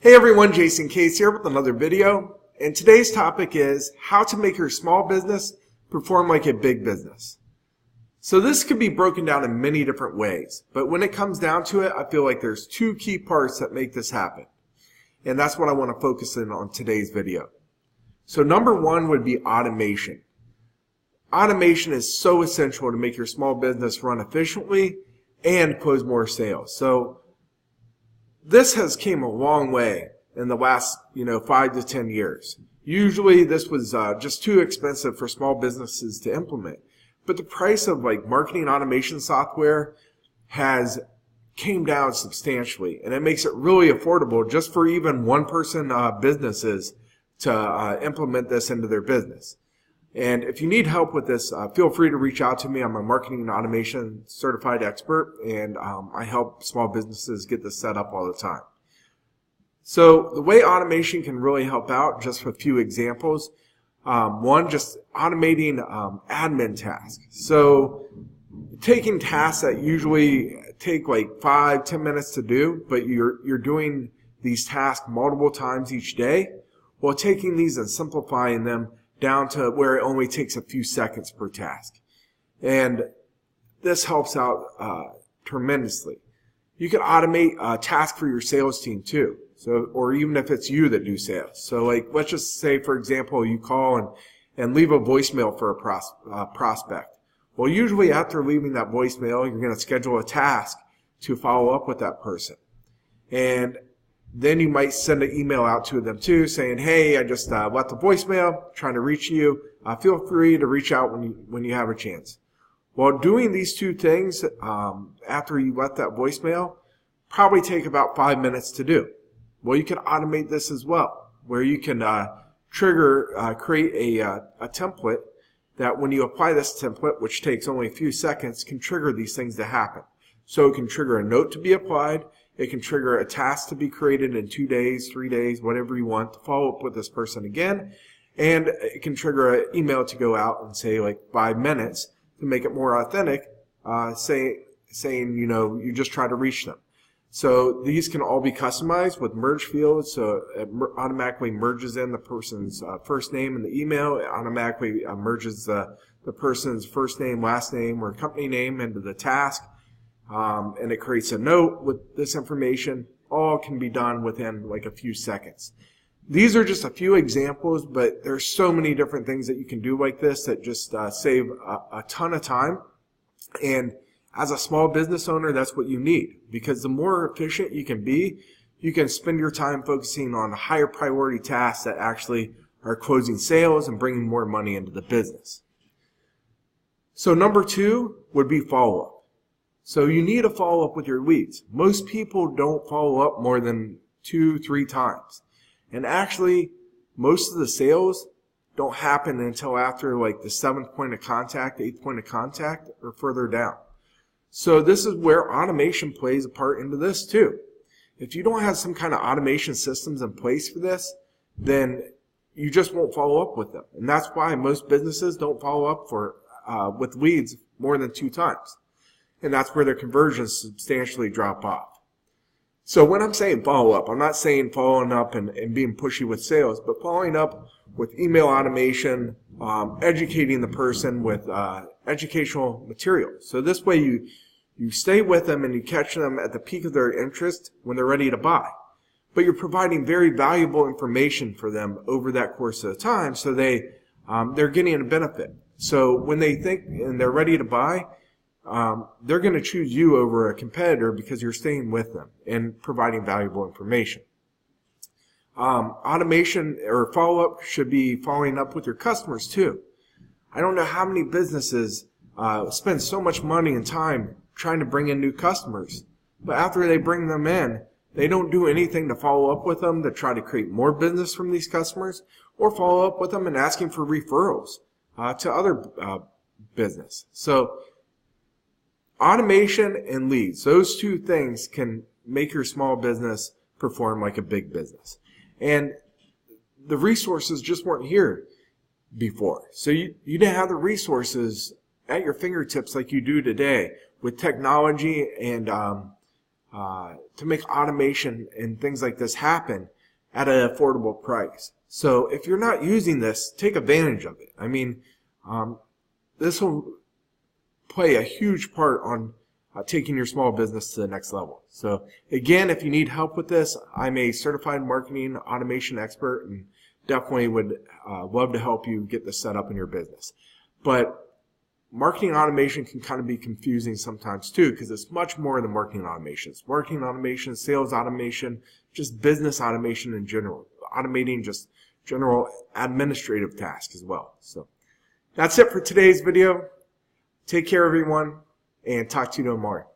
Hey everyone, Jason Case here with another video, and today's topic is how to make your small business perform like a big business. So this could be broken down in many different ways, but when it comes down to it, I feel like there's two key parts that make this happen, and that's what I want to focus in on today's video. So number one would be automation. Automation is so essential to make your small business run efficiently and close more sales. So this has came a long way in the last 5 to 10 years. Usually this was just too expensive for small businesses to implement. But the price of marketing automation software has came down substantially, and it makes it really affordable just for even one person businesses to implement this into their business. And if you need help with this, feel free to reach out to me. I'm a marketing automation certified expert, and I help small businesses get this set up all the time. So the way automation can really help out, just a few examples. One, just automating admin tasks. So taking tasks that usually take 5-10 minutes to do, but you're doing these tasks multiple times each day. Well, taking these and simplifying them down to where it only takes a few seconds per task. And this helps out tremendously. You can automate a task for your sales team too. So, or even if it's you that do sales. So let's just say, for example, you call and leave a voicemail for a prospect. Well, usually after leaving that voicemail, you're going to schedule a task to follow up with that person. And then you might send an email out to them too, saying, "Hey, I just left a voicemail, trying to reach you. Feel free to reach out when you have a chance." Well, doing these two things after you left that voicemail probably take about 5 minutes to do. Well, you can automate this as well, where you can create a template that when you apply this template, which takes only a few seconds, can trigger these things to happen. So it can trigger a note to be applied. It can trigger a task to be created in 2 days, 3 days, whatever you want to follow up with this person again. And it can trigger an email to go out and say 5 minutes to make it more authentic, saying, you just try to reach them. So these can all be customized with merge fields, so it automatically merges in the person's first name in the email. It automatically merges the person's first name, last name, or company name into the task. And it creates a note with this information. All can be done within a few seconds. These are just a few examples, but there's so many different things that you can do like this that just save a ton of time. And as a small business owner, that's what you need, because the more efficient you can be, you can spend your time focusing on higher priority tasks that actually are closing sales and bringing more money into the business. So number two would be follow-up. So you need to follow up with your leads. Most people don't follow up more than 2-3 times. And actually, most of the sales don't happen until after the 7th point of contact, 8th point of contact, or further down. So this is where automation plays a part into this too. If you don't have some kind of automation systems in place for this, then you just won't follow up with them. And that's why most businesses don't follow up with leads more than 2 times. And that's where their conversions substantially drop off. So when I'm saying follow up, I'm not saying following up and being pushy with sales, but following up with email automation, educating the person with educational material. So this way you stay with them and you catch them at the peak of their interest when they're ready to buy. But you're providing very valuable information for them over that course of time, so they're getting a benefit. So when they think and they're ready to buy, they're going to choose you over a competitor because you're staying with them and providing valuable information. Automation or follow-up should be following up with your customers too. I don't know how many businesses spend so much money and time trying to bring in new customers, but after they bring them in, they don't do anything to follow up with them to try to create more business from these customers, or follow up with them and asking for referrals to other business. So automation and leads, those two things can make your small business perform like a big business. And the resources just weren't here before. So you didn't have the resources at your fingertips like you do today with technology and to make automation and things like this happen. at an affordable price. So if you're not using this, take advantage of it. I mean, this will play a huge part on taking your small business to the next level. So again, if you need help with this, I'm a certified marketing automation expert and definitely would love to help you get this set up in your business. But marketing automation can kind of be confusing sometimes too, because it's much more than marketing automation. It's marketing automation, sales automation, just business automation in general, automating just general administrative tasks as well. So that's it for today's video. Take care, everyone, and talk to you tomorrow.